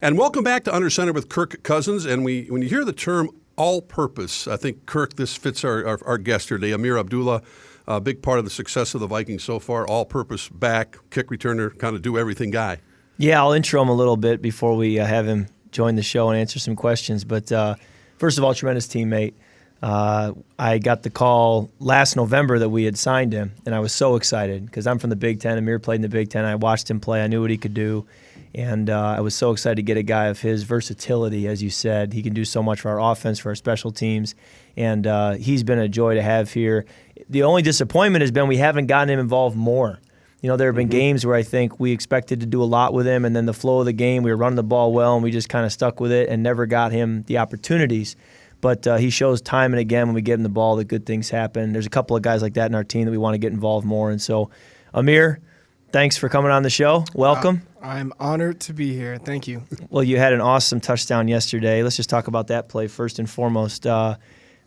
And welcome back to Under Center with Kirk Cousins. And when you hear the term all-purpose, I think, Kirk, this fits our guest here today, Ameer Abdullah, a big part of the success of the Vikings so far, all-purpose back, kick returner, kind of do-everything guy. Yeah, I'll intro him a little bit before we have him join the show and answer some questions. But first of all, tremendous teammate. I got the call last November that we had signed him, and I was so excited because I'm from the Big Ten. Ameer played in the Big Ten. I watched him play. I knew what he could do. And I was so excited to get a guy of his versatility, as you said. He can do so much for our offense, for our special teams, and he's been a joy to have here. The only disappointment has been we haven't gotten him involved more. You know, there have been games where I think we expected to do a lot with him, and then the flow of the game, we were running the ball well, and we just kind of stuck with it and never got him the opportunities. But he shows time and again when we give him the ball that good things happen. There's a couple of guys like that in our team that we want to get involved more. And so, Ameer, thanks for coming on the show. Welcome. I'm honored to be here. Thank you. Well, you had an awesome touchdown yesterday. Let's just talk about that play first and foremost.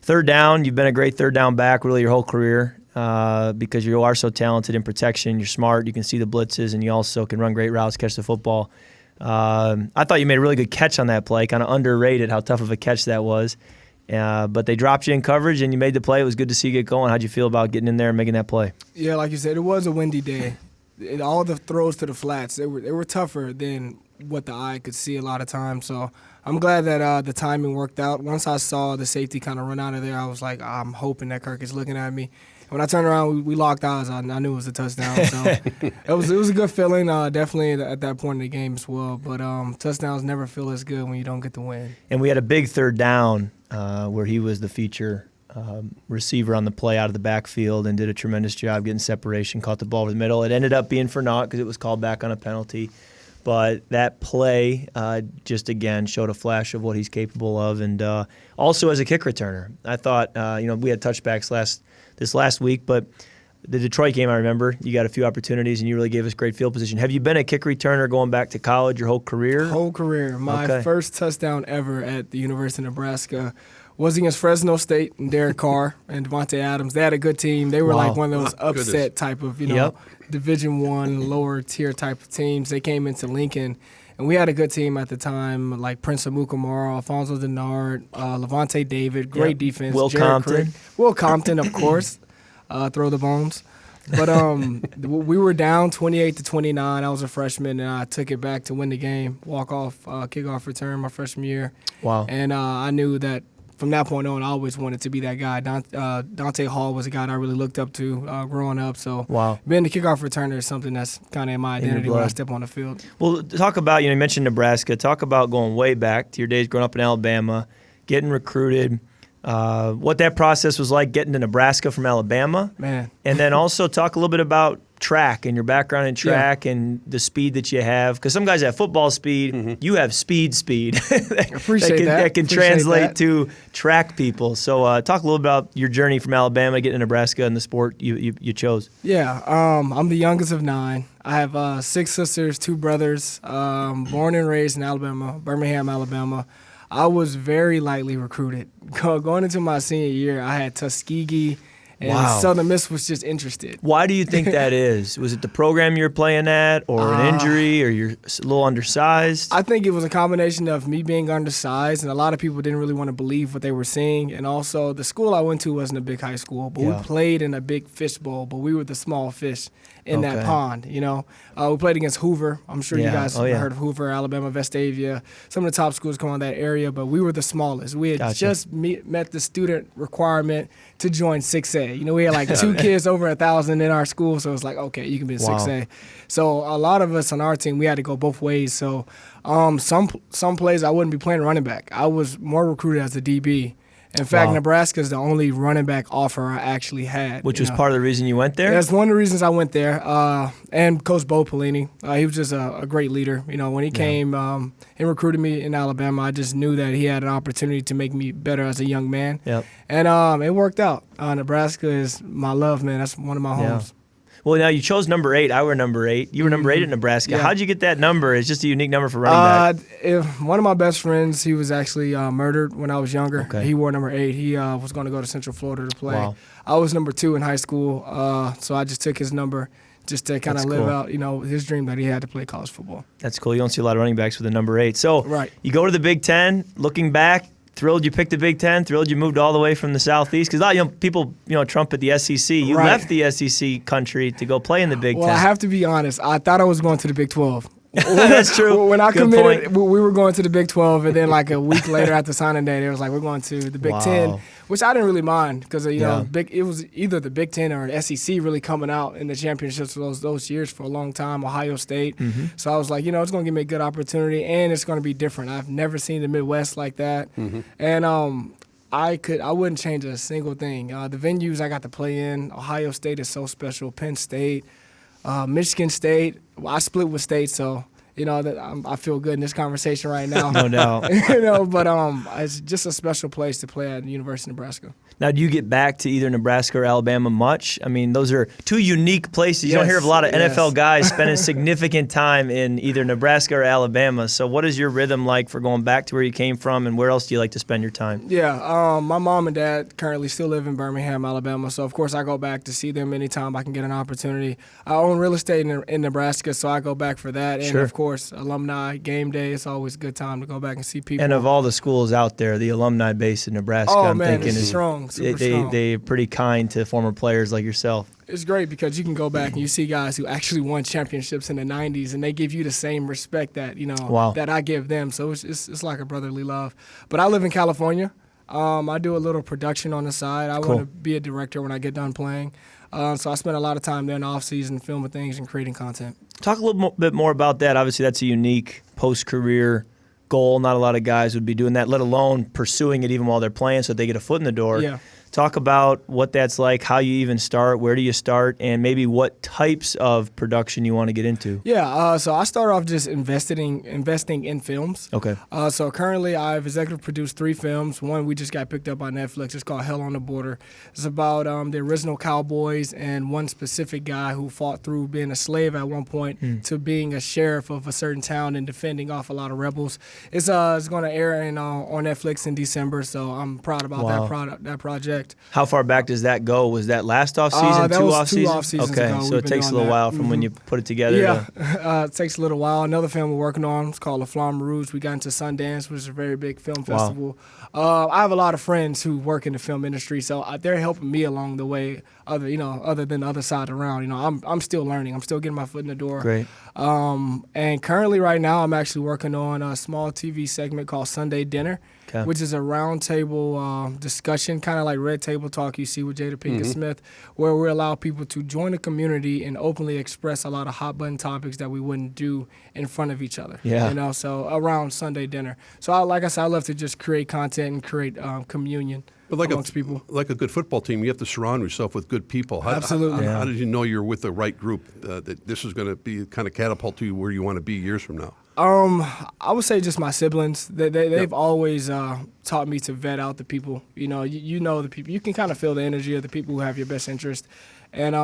Third down, you've been a great third down back really your whole career because you are so talented in protection. You're smart. You can see the blitzes, and you also can run great routes, catch the football. I thought you made a really good catch on that play, kind of underrated how tough of a catch that was. But they dropped you in coverage, and you made the play. It was good to see you get going. How'd you feel about getting in there and making that play? Yeah, like you said, it was a windy day. All the throws to the flats, they were tougher than what the eye could see a lot of times. So I'm glad that the timing worked out. Once I saw the safety kind of run out of there, I was like, I'm hoping that Kirk is looking at me. And when I turned around, we locked eyes. I knew it was a touchdown. So it was a good feeling, definitely at that point in the game as well. But touchdowns never feel as good when you don't get the win. And we had a big third down where he was the feature receiver on the play out of the backfield and did a tremendous job getting separation, caught the ball over the middle. It ended up being for naught because it was called back on a penalty. But that play just, again, showed a flash of what he's capable of. And also as a kick returner, I thought, we had touchbacks this last week, but the Detroit game, I remember, you got a few opportunities and you really gave us great field position. Have you been a kick returner going back to college your whole career? Whole career. My first touchdown ever at the University of Nebraska was against Fresno State and Derek Carr and Devontae Adams. They had a good team. They were like one of those upset type of, Division I, lower tier type of teams. They came into Lincoln, and we had a good team at the time, like Prince Amukamara, Alfonso Denard, Levante David, great defense. Will Compton, of course, throw the bones. But we were down 28-29. I was a freshman, and I took it back to win the game, walk-off, kickoff return my freshman year. Wow. And I knew that from that point on, I always wanted to be that guy. Dante Hall was a guy that I really looked up to growing up. So being the kickoff returner is something that's kind of in my identity when I step on the field. Well, talk about, you mentioned Nebraska. Talk about going way back to your days growing up in Alabama, getting recruited, what that process was like getting to Nebraska from Alabama. Man. And then also talk a little bit about track and your background in track and the speed that you have. Because some guys have football speed. You have speed. that can translate to track people. So talk a little about your journey from Alabama, getting to Nebraska and the sport you chose. Yeah, I'm the youngest of 9. I have 6 sisters, 2 brothers, born and raised in Alabama, Birmingham, Alabama. I was very lightly recruited. Going into my senior year, I had Tuskegee, and Southern Miss was just interested. Why do you think that is? Was it the program you were playing at, or an injury, or you're a little undersized? I think it was a combination of me being undersized, and a lot of people didn't really want to believe what they were seeing. And also, the school I went to wasn't a big high school, but we played in a big fish bowl, but we were the small fish in that pond, We played against Hoover. I'm sure you guys have heard of Hoover, Alabama, Vestavia. Some of the top schools come on that area, but we were the smallest. We had just met the student requirement to join 6A. We had like 2 kids over 1,000 in our school, so it was like, okay, you can be a 6A. So a lot of us on our team, we had to go both ways. So some plays I wouldn't be playing running back. I was more recruited as a DB. In fact, Nebraska is the only running back offer I actually had. Which was part of the reason you went there? That's one of the reasons I went there. And Coach Bo Pelini, he was just a great leader. When he came and recruited me in Alabama, I just knew that he had an opportunity to make me better as a young man. Yep. And it worked out. Nebraska is my love, man. That's one of my homes. Well, now you chose number 8. I were number 8. You were number 8 at Nebraska. Yeah. How'd you get that number? It's just a unique number for running back. One of my best friends, he was actually murdered when I was younger. Okay. He wore number 8. He was going to go to Central Florida to play. Wow. I was number 2 in high school, so I just took his number. just to kind of live out, his dream that he had to play college football. That's cool. You don't see a lot of running backs with the number 8. So right. You go to the Big Ten. Looking back, thrilled you picked the Big Ten. Thrilled you moved all the way from the Southeast because a lot of people trumpet the SEC. You left the SEC country to go play in the Big Ten. Well, I have to be honest. I thought I was going to the Big 12. That's true. When I Good committed, point. we were going to the Big 12, and then like a week later after signing day, they was like, we're going to the Big 10, which I didn't really mind because it was either the Big 10 or the SEC really coming out in the championships those years for a long time. Ohio State, so I was like, it's going to give me a good opportunity, and it's going to be different. I've never seen the Midwest like that, and I wouldn't change a single thing. The venues I got to play in, Ohio State is so special. Penn State. Michigan State. Well, I split with State, so that I feel good in this conversation right now. No doubt. But it's just a special place to play at the University of Nebraska. Now, do you get back to either Nebraska or Alabama much? I mean, those are two unique places. You don't hear of a lot of NFL guys spending significant time in either Nebraska or Alabama. So what is your rhythm like for going back to where you came from, and where else do you like to spend your time? Yeah, my mom and dad currently still live in Birmingham, Alabama. So, of course, I go back to see them anytime I can get an opportunity. I own real estate in Nebraska, so I go back for that. And, of course, alumni, game day, it's always a good time to go back and see people. And of all the schools out there, the alumni base in Nebraska, I'm thinking it's is strong. They're pretty kind to former players like yourself. It's great because you can go back and you see guys who actually won championships in the 90s, and they give you the same respect that that I give them. So it's like a brotherly love. But I live in California. I do a little production on the side. I want to be a director when I get done playing. So I spend a lot of time there in the offseason filming things and creating content. Talk a little bit more about that. Obviously, that's a unique post-career goal. Not a lot of guys would be doing that, let alone pursuing it even while they're playing so that they get a foot in the door. Yeah. Talk about what that's like, how you even start, where do you start, and maybe what types of production you want to get into. Yeah, so I started off just investing in films. Okay. So currently I've executive produced 3 films. One we just got picked up by Netflix. It's called Hell on the Border. It's about the original cowboys and one specific guy who fought through being a slave at one point to being a sheriff of a certain town and defending off a lot of rebels. It's going to air on Netflix in December, so I'm proud about that project. How far back does that go? Was that last offseason, two off-seasons okay, ago. so it takes a little while from when you put it together. Yeah, it takes a little while. Another film we're working on is called La Flamme Rouge. We got into Sundance, which is a very big film festival. I have a lot of friends who work in the film industry, so they're helping me along the way. Other than the other side around, I'm still learning. I'm still getting my foot in the door. Great. And currently, right now, I'm actually working on a small TV segment called Sunday Dinner, which is a roundtable discussion, kind of like Red Table Talk you see with Jada Pinkett Smith, where we allow people to join the community and openly express a lot of hot button topics that we wouldn't do in front of each other. Yeah. So around Sunday Dinner. So like I said, I love to just create content and create communion. But amongst people. Like a good football team, you have to surround yourself with good people. Absolutely. How did you know you're with the right group, that this is going to be kind of catapult you where you want to be years from now? I would say just my siblings. They've always taught me to vet out the people. You know the people. You can kind of feel the energy of the people who have your best interest. And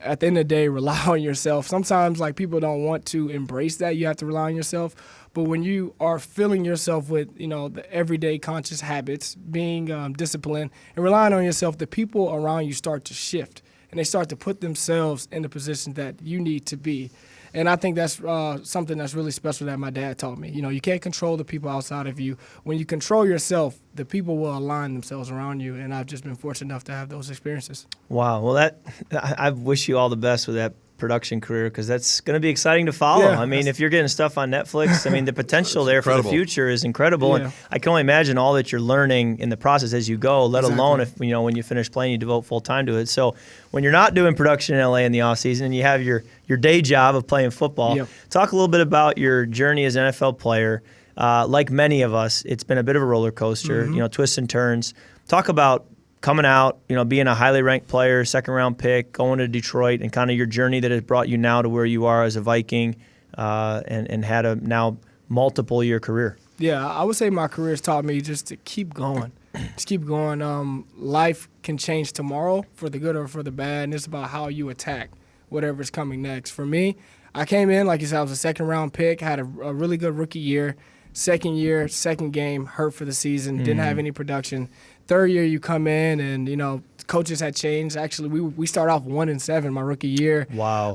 at the end of the day, rely on yourself. Sometimes, people don't want to embrace that. You have to rely on yourself. But when you are filling yourself with, the everyday conscious habits, being disciplined, and relying on yourself, the people around you start to shift. And they start to put themselves in the position that you need to be. And I think that's something that's really special that my dad taught me. You can't control the people outside of you. When you control yourself, the people will align themselves around you. And I've just been fortunate enough to have those experiences. Wow. Well, I wish you all the best with that production career, because that's going to be exciting to follow. Yeah, I mean, if you're getting stuff on Netflix, the potential there for the future is incredible. Yeah. And I can only imagine all that you're learning in the process as you go, let alone if, when you finish playing, you devote full time to it. So when you're not doing production in LA in the off season and you have your day job of playing football, talk a little bit about your journey as an NFL player. Like many of us, it's been a bit of a roller coaster, twists and turns. Talk about coming out, being a highly ranked player, second-round pick, going to Detroit, and kind of your journey that has brought you now to where you are as a Viking, and had a now multiple-year career. Yeah, I would say my career has taught me just to keep going. Just keep going. Life can change tomorrow for the good or for the bad, and it's about how you attack whatever's coming next. For me, I came in, like you said, I was a second-round pick, had a really good rookie year. Second year, second game, hurt for the season, didn't have any production. Third year, you come in and, coaches had changed. Actually, we start off 1-7 my rookie year. Wow.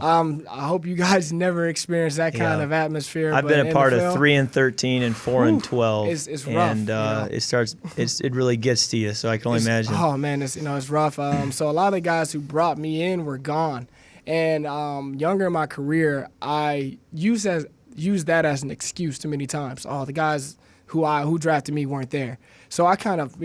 I hope you guys never experience that kind of atmosphere. I've been a part of 3-13 and 4-12. It's rough. And it really gets to you. So I can only imagine. Oh man, it's rough. So a lot of the guys who brought me in were gone, and younger in my career, I used that as an excuse too many times. Oh, the guys who drafted me weren't there. So I kind of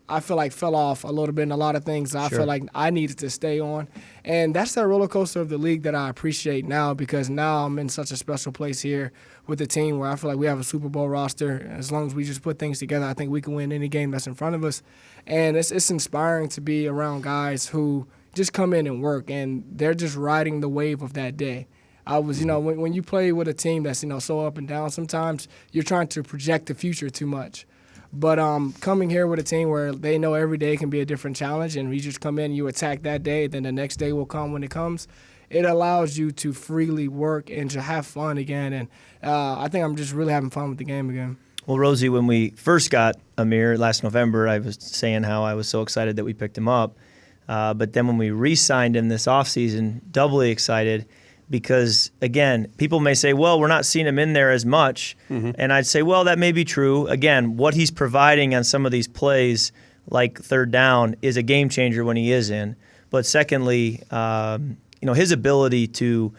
I feel like fell off a little bit in a lot of things. I feel like I needed to stay on. And that's that roller coaster of the league that I appreciate now, because now I'm in such a special place here with the team where I feel like we have a Super Bowl roster. As long as we just put things together, I think we can win any game that's in front of us. And it's inspiring to be around guys who just come in and work, and they're just riding the wave of that day. I was, when you play with a team that's, so up and down, sometimes you're trying to project the future too much. But coming here with a team where they know every day can be a different challenge, and you just come in, you attack that day, then the next day will come when it comes, it allows you to freely work and to have fun again. And I think I'm just really having fun with the game again. Well, Rosie, when we first got Ameer last November, I was saying how I was so excited that we picked him up. But then when we re-signed him this offseason, doubly excited. Because, again, people may say, well, we're not seeing him in there as much. And I'd say, well, that may be true. Again, what he's providing on some of these plays, like third down, is a game changer when he is in. But secondly, his ability to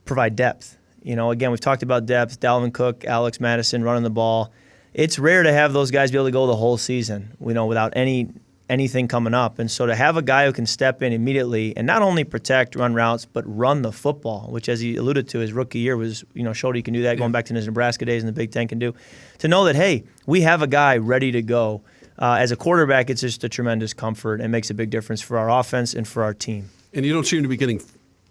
provide depth. Again, we've talked about depth. Dalvin Cook, Alex Madison running the ball. It's rare to have those guys be able to go the whole season, without anything coming up. And so to have a guy who can step in immediately and not only protect, run routes, but run the football, which, as he alluded to, his rookie year was, showed he can do that, going back to his Nebraska days in the Big Ten can do. To know that, hey, we have a guy ready to go. As a quarterback, it's just a tremendous comfort and makes a big difference for our offense and for our team. And you don't seem to be getting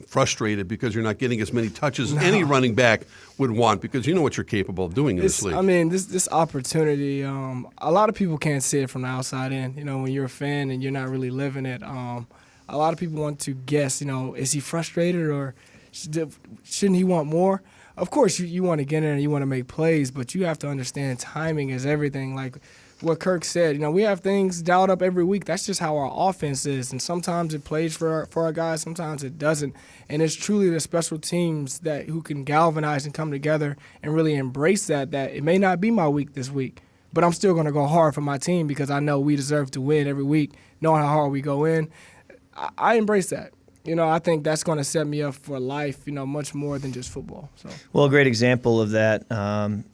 frustrated because you're not getting as many touches as any running back would want, because you know what you're capable of doing in this league. I mean, this opportunity, a lot of people can't see it from the outside in. When you're a fan and you're not really living it, a lot of people want to guess, is he frustrated or shouldn't he want more? Of course, you want to get in and you want to make plays, but you have to understand timing is everything. Like what Kirk said, we have things dialed up every week. That's just how our offense is, and sometimes it plays for our guys, sometimes it doesn't. And it's truly the special teams who can galvanize and come together and really embrace that it may not be my week this week, but I'm still going to go hard for my team because I know we deserve to win every week, knowing how hard we go in. I embrace that. I think that's going to set me up for life, much more than just football. So. Well, a great example of that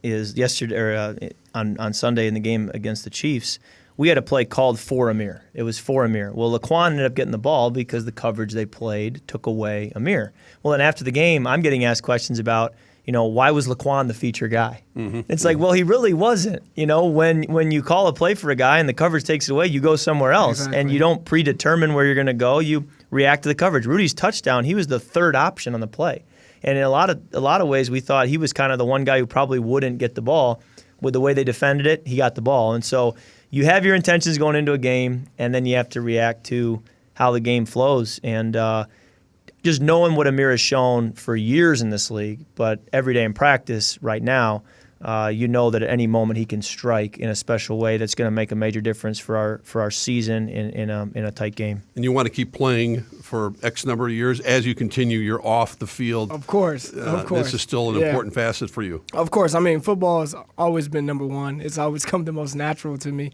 is yesterday on Sunday in the game against the Chiefs. We had a play called for Ameer. It was for Ameer. Well, Laquan ended up getting the ball because the coverage they played took away Ameer. Well, then after the game, I'm getting asked questions about, why was Laquan the feature guy? It's like, well, he really wasn't. When you call a play for a guy and the coverage takes it away, you go somewhere else. Exactly. And you don't predetermine where you're going to go. You react to the coverage. Rudy's touchdown, he was the third option on the play. And in a lot of ways, we thought he was kind of the one guy who probably wouldn't get the ball. With the way they defended it, he got the ball. And so you have your intentions going into a game, and then you have to react to how the game flows. And just knowing what Ameer has shown for years in this league, but every day in practice right now, you know that at any moment he can strike in a special way that's going to make a major difference for our season in a tight game. And you want to keep playing for X number of years as you continue your off the field. Of course. This is still an important facet for you. Of course. I mean, football has always been number one. It's always come the most natural to me.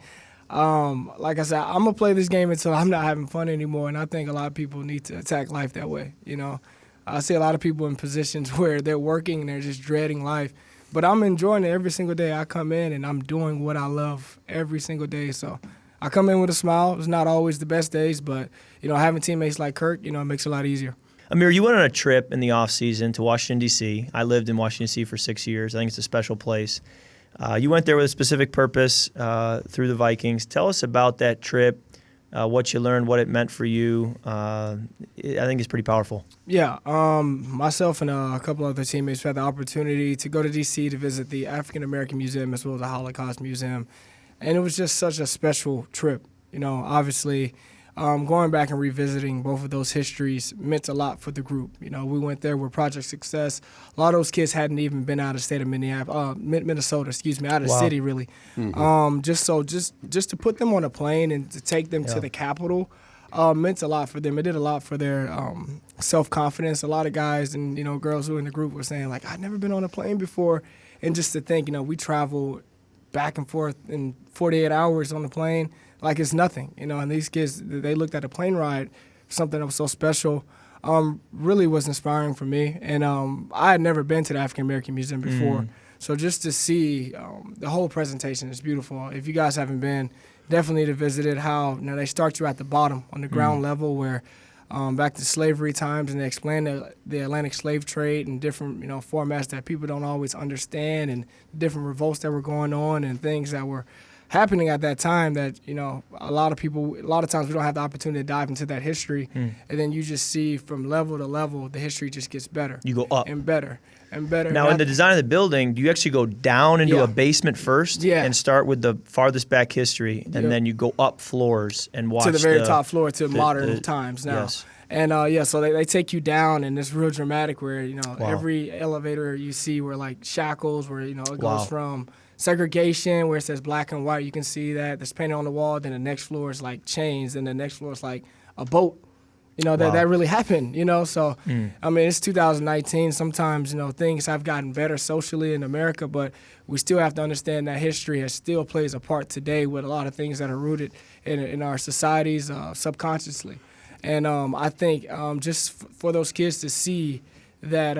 Like I said, I'm going to play this game until I'm not having fun anymore, and I think a lot of people need to attack life that way. I see a lot of people in positions where they're working and they're just dreading life. But I'm enjoying it every single day I come in, and I'm doing what I love every single day. So I come in with a smile. It's not always the best days, but, having teammates like Kirk, it makes it a lot easier. Ameer, you went on a trip in the offseason to Washington, D.C. I lived in Washington, D.C. for 6 years. I think it's a special place. You went there with a specific purpose through the Vikings. Tell us about that trip, what you learned, what it meant for you. I think it's pretty powerful. Yeah. Myself and a couple other teammates had the opportunity to go to D.C. to visit the African American Museum as well as the Holocaust Museum. And it was just such a special trip. Obviously, going back and revisiting both of those histories meant a lot for the group. You know, we went there with Project Success. A lot of those kids hadn't even been out of the state of Minnesota, out of the city really. Just to put them on a plane and to take them to the capital meant a lot for them. It did a lot for their self-confidence. A lot of guys and, you know, girls who were in the group were saying, like, I've never been on a plane before. And just to think, you know, we traveled back and forth in 48 hours on the plane like it's nothing, you know, and these kids, they looked at a plane ride, something that was so special, really was inspiring for me. And I had never been to the African American Museum before, so just to see the whole presentation is beautiful. If you guys haven't been, definitely to visit it. How, you know, they start you at the bottom on the ground level where back to slavery times, and they explain the Atlantic slave trade and different, you know, formats that people don't always understand, and different revolts that were going on and things that were happening at that time that, you know, a lot of times we don't have the opportunity to dive into that history. And then you just see from level to level, the history just gets better. You go up. And better and better. Now, in the design of the building, do you actually go down into a basement first and start with the farthest back history, and then you go up floors and watch to the very top floor to modern times now. Yes. And, so they take you down, and it's real dramatic where, you know, every elevator you see where, like, shackles, where, you know, it goes from segregation where it says black and white. You can see that. There's painting on the wall. Then the next floor is, like, chains. Then the next floor is, like, a boat. You know, that really happened, you know. So, I mean, it's 2019. Sometimes, you know, things have gotten better socially in America, but we still have to understand that history still plays a part today with a lot of things that are rooted in our societies subconsciously. And I think just for those kids to see that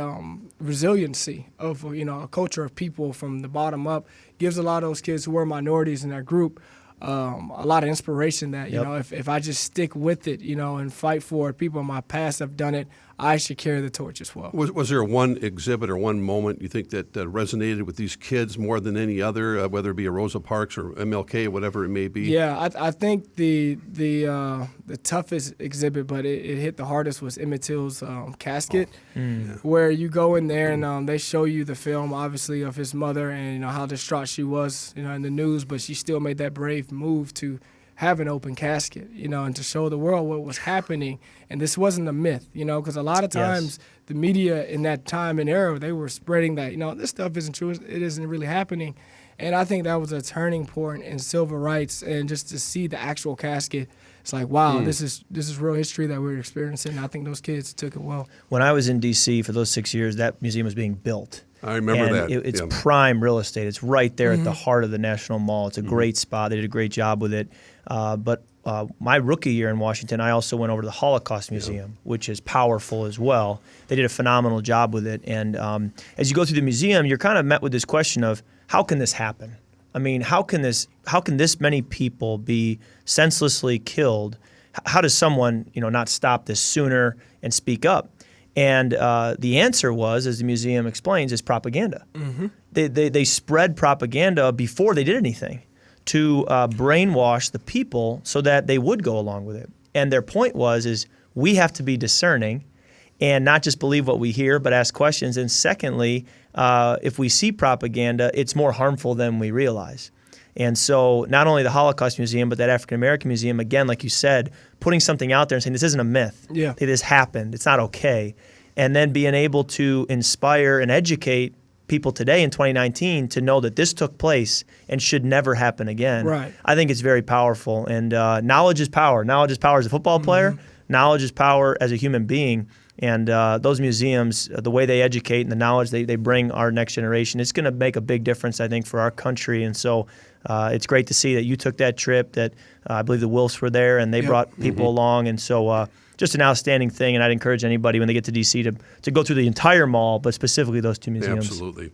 resiliency of, you know, a culture of people from the bottom up gives a lot of those kids who were minorities in that group a lot of inspiration that, you know, if I just stick with it, you know, and fight for it, people in my past have done it, I should carry the torch as well. Was there one exhibit or one moment you think that resonated with these kids more than any other, whether it be a Rosa Parks or MLK, whatever it may be? Yeah, I think the toughest exhibit, but it hit the hardest, was Emmett Till's casket, where you go in there and they show you the film, obviously, of his mother and, you know, how distraught she was, you know, in the news, but she still made that brave move to have an open casket, you know, and to show the world what was happening. And this wasn't a myth, you know, because a lot of times the media in that time and era, they were spreading that, you know, this stuff isn't true, it isn't really happening. And I think that was a turning point in civil rights, and just to see the actual casket, it's like, wow, this is real history that we're experiencing. I think those kids took it well. When I was in D.C. for those 6 years, that museum was being built. I remember that. It's prime real estate. It's right there at the heart of the National Mall. It's a great spot. They did a great job with it. But my rookie year in Washington, I also went over to the Holocaust Museum, which is powerful as well. They did a phenomenal job with it. And as you go through the museum, you're kind of met with this question of, how can this happen? I mean, how can this many people be senselessly killed? How does someone, you know, not stop this sooner and speak up? And the answer was, as the museum explains, is propaganda. They spread propaganda before they did anything to brainwash the people so that they would go along with it. And their point is we have to be discerning and not just believe what we hear, but ask questions. And secondly, if we see propaganda, it's more harmful than we realize. And so not only the Holocaust Museum, but that African American Museum, again, like you said, putting something out there and saying this isn't a myth. Yeah. This happened. It's not okay. And then being able to inspire and educate people today in 2019 to know that this took place and should never happen again. Right. I think it's very powerful. And knowledge is power. Knowledge is power as a football player. Knowledge is power as a human being. And those museums, the way they educate and the knowledge they bring our next generation, it's going to make a big difference, I think, for our country. And so it's great to see that you took that trip, that I believe the Wilfs were there, and they brought people along. And so just an outstanding thing, and I'd encourage anybody when they get to D.C. to go through the entire mall, but specifically those two museums. Absolutely.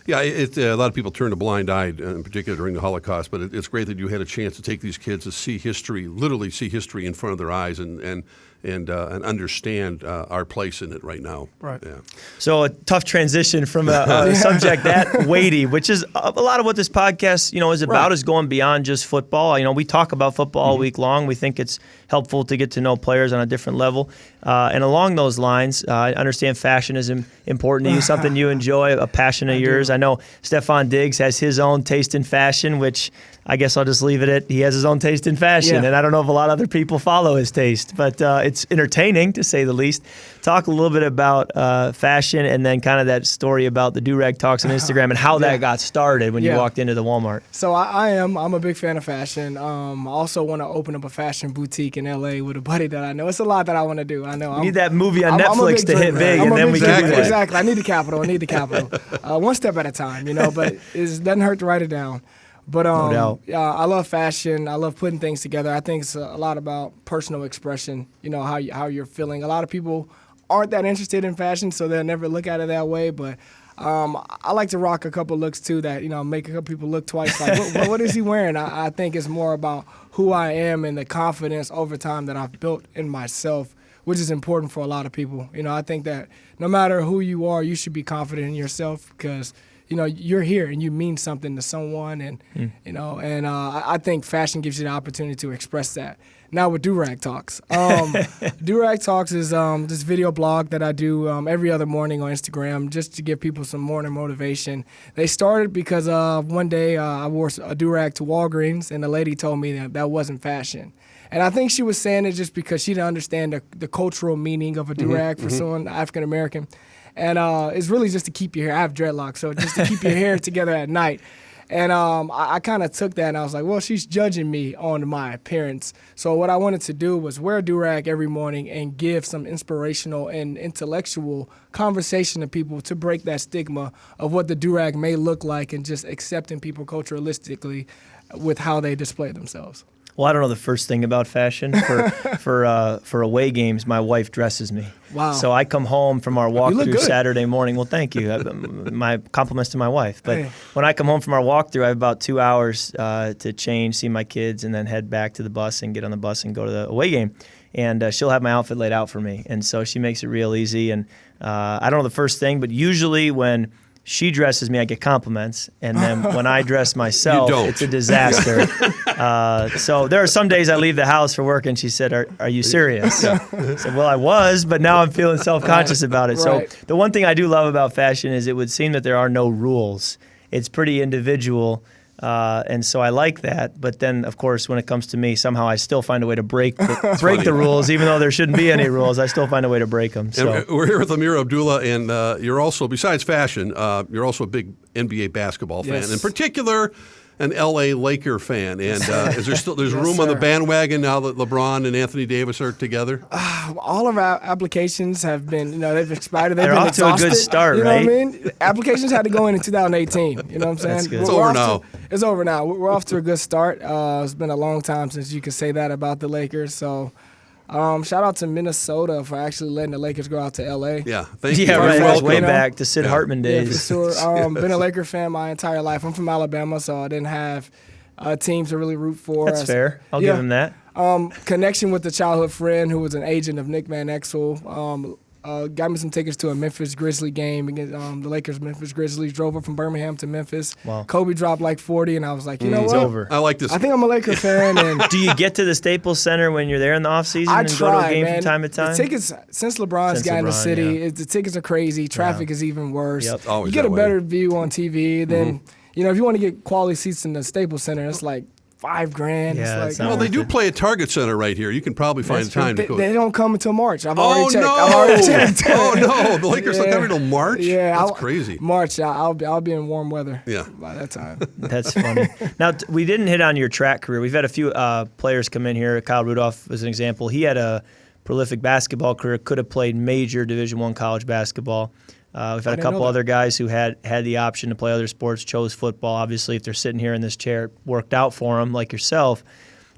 Yeah, a lot of people turned a blind eye, in particular during the Holocaust, but it's great that you had a chance to take these kids to see history, literally see history in front of their eyes, and and understand our place in it right now. Right. Yeah. So a tough transition from a subject that weighty, which is a lot of what this podcast, is about, Right. is going beyond just football. We talk about football all week long. We think it's helpful to get to know players on a different level. And along those lines, I understand fashion is important to you, something you enjoy, a passion of yours. I know Stefan Diggs has his own taste in fashion, which I guess I'll just leave it at he has his own taste in fashion. Yeah. And I don't know if a lot of other people follow his taste, but it's entertaining to say the least. Talk a little bit about fashion and then kind of that story about the do-rag talks on Instagram and how that got started when you walked into the Walmart. So I'm a big fan of fashion. I also want to open up a fashion boutique in LA with a buddy that I know. It's a lot that I want to do. I know. We need that movie on I'm a Netflix big to hit dreamer. big, I'm and a then big we can do dreamer. that. Exactly. I need the capital. One step at a time, but it doesn't hurt to write it down. But No doubt. I love fashion. I love putting things together. I think it's a lot about personal expression. How you're feeling. A lot of people aren't that interested in fashion, so they'll never look at it that way. But I like to rock a couple looks too that make a couple people look twice. Like, what is he wearing? I think it's more about who I am and the confidence over time that I've built in myself, which is important for a lot of people. I think that no matter who you are, you should be confident in yourself because you're here and you mean something to someone, and I think fashion gives you the opportunity to express that. Now with Do-Rag Talks, Do-Rag Talks is this video blog that I do every other morning on Instagram just to give people some morning motivation. They started because one day I wore a do-rag to Walgreens, and the lady told me that wasn't fashion. And I think she was saying it just because she didn't understand the cultural meaning of a do-rag for someone African American. And it's really just to keep your hair. I have dreadlocks, so just to keep your hair together at night. And I kind of took that and I was like, well, she's judging me on my appearance. So what I wanted to do was wear a do-rag every morning and give some inspirational and intellectual conversation to people to break that stigma of what the do-rag may look like and just accepting people culturalistically with how they display themselves. Well, I don't know the first thing about fashion. For away games, my wife dresses me. Wow. So I come home from our look walkthrough good. Saturday morning. Well, thank you. My compliments to my wife. But Hey. when I come home from our walkthrough, I have about 2 hours to change, see my kids, and then head back to the bus and get on the bus and go to the away game. And she'll have my outfit laid out for me. And so she makes it real easy. And I don't know the first thing, but usually when she dresses me, I get compliments, and then when I dress myself, You don't. it's a disaster. So there are some days I leave the house for work, and she said, "Are you serious?" I said, "Well, I was, but now I'm feeling self-conscious about it." Right. So the one thing I do love about fashion is it would seem that there are no rules. It's pretty individual, and so I like that. But then, of course, when it comes to me, somehow I still find a way to break the rules, even though there shouldn't be any rules. I still find a way to break them. So. And we're here with Ameer Abdullah, and you're also, besides fashion, you're also a big NBA basketball fan. Yes. In particular, an LA Laker fan. And is there still there's Yes, room on the sir. bandwagon now that LeBron and Anthony Davis are together? All of our applications have been, they've expired. They've They're been off to a good exhausted. start, you know right? what I mean? Applications had to go in 2018. You know what I'm saying? That's good. It's We're over off now. It's over now. We're off to a good start. It's been a long time since you could say that about the Lakers. So shout out to Minnesota for actually letting the Lakers go out to LA. Yeah, thank you. Yeah, You're right. That's welcome. way You know? back to Sid Hartman Yeah, days. for sure. Been a Laker fan my entire life. I'm from Alabama, so I didn't have a team to really root for. That's fair. I'll give him that. Connection with a childhood friend who was an agent of Nick Van Exel. Got me some tickets to a Memphis Grizzly game against the Lakers. Memphis Grizzlies drove up from Birmingham to Memphis. Wow. Kobe dropped like 40, and I was like, you know It's what? over. I like this. I think I'm a Laker fan, and Do you get to the Staples Center when you're there in the offseason I and try, go to a game man. from time to time? The tickets since LeBron's Since got in the LeBron, city, yeah. the tickets are crazy. Traffic is even worse. Yep. Always You get that a way. better view on TV. Then if you want to get quality seats in the Staples Center, it's like $5,000. Yeah, it's it's like, not Well, they worth do it. play at Target Center right here. You can probably find That's true. time to They, go. they don't come until March. I've Oh, already checked. no. I've already checked. Oh, no. The Lakers don't Yeah. come until March? Yeah, That's crazy. March. I'll be in warm weather. Yeah. By that time. That's funny. Now, we didn't hit on your track career. We've had a few players come in here. Kyle Rudolph was an example. He had a prolific basketball career, could have played major Division I college basketball. We've had a didn't couple know that. other guys who had the option to play other sports, chose football. Obviously, if they're sitting here in this chair, it worked out for them, like yourself.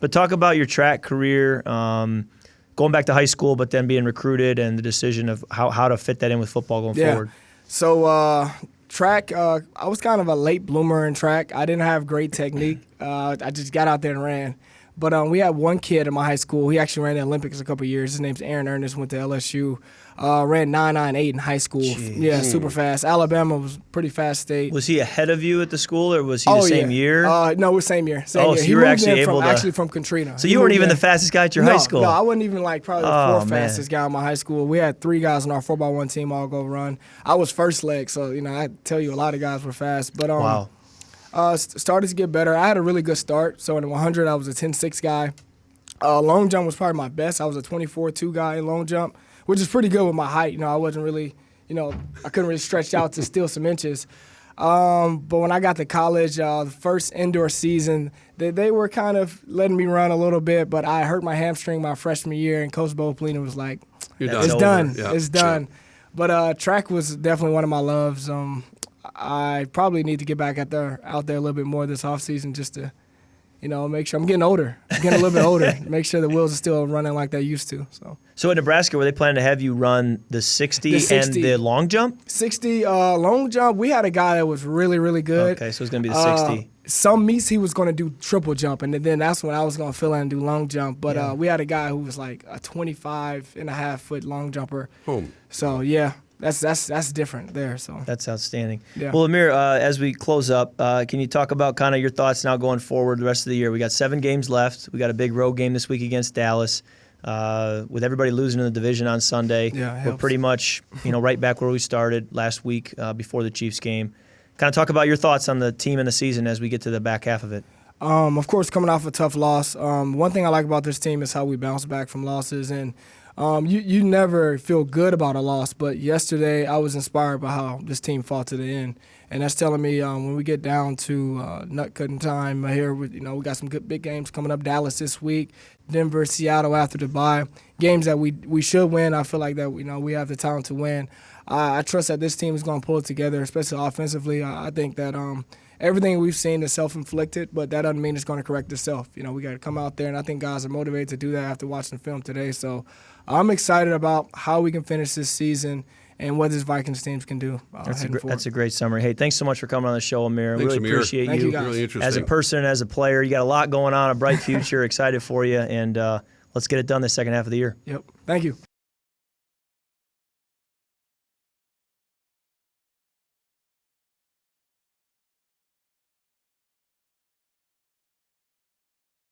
But talk about your track career, going back to high school, but then being recruited and the decision of how to fit that in with football going forward. So track, I was kind of a late bloomer in track. I didn't have great technique. I just got out there and ran. But we had one kid in my high school. He actually ran the Olympics a couple of years. His name's Aaron Ernest, went to LSU. Ran 9.98 in high school. Jeez. Yeah, super fast. Alabama was pretty fast state. Was he ahead of you at the school, or was he the same year? No, it was same year. Same year. So he you were moved actually in able to... actually from Katrina. So you weren't even the fastest guy at your high school? No, I wasn't even like probably the fourth man. fastest guy in my high school. We had 3 guys on our 4x1 team all go run. I was first leg, so, I tell you, a lot of guys were fast. But wow. Started to get better. I had a really good start. So in the 100, I was a 10.6 guy. Long jump was probably my best. I was a 24.2 guy in long jump, which is pretty good with my height. I wasn't really, I couldn't really stretch out to steal some inches. But when I got to college, the first indoor season, they were kind of letting me run a little bit, but I hurt my hamstring my freshman year, and Coach Bo Pelino was like, it's done. Yeah. It's done. But track was definitely one of my loves. I probably need to get back out there a little bit more this offseason just to, make sure I'm getting older. I'm getting a little bit older. Make sure the wheels are still running like they used to. So at Nebraska, were they planning to have you run the 60 and the long jump? 60 long jump. We had a guy that was really, really good. Okay, so it's going to be the 60. Some meets he was going to do triple jump, and then that's when I was going to fill in and do long jump. But we had a guy who was like a 25.5-foot long jumper. Boom. So, yeah. That's different there. So that's outstanding. Yeah. Well, Ameer, as we close up, can you talk about kind of your thoughts now going forward the rest of the year? We got 7 games left. We got a big road game this week against Dallas. With everybody losing in the division on Sunday, we're pretty much right back where we started last week before the Chiefs game. Kind of talk about your thoughts on the team and the season as we get to the back half of it. Of course, coming off a tough loss, one thing I like about this team is how we bounce back from losses. And you never feel good about a loss, but yesterday I was inspired by how this team fought to the end. And that's telling me when we get down to nut-cutting time here, we got some good big games coming up. Dallas this week, Denver, Seattle after the bye. Games that we should win. I feel like that we have the talent to win. I trust that this team is going to pull it together, especially offensively. I think that everything we've seen is self-inflicted, but that doesn't mean it's going to correct itself. We got to come out there, and I think guys are motivated to do that after watching the film today. So I'm excited about how we can finish this season and what this Vikings team can do. That's a great summary. Hey, thanks so much for coming on the show, Ameer. Thanks, really Ameer. appreciate Thank you guys. Really interesting. As a person and as a player. You got a lot going on, a bright future. Excited for you, and let's get it done the second half of the year. Yep. Thank you.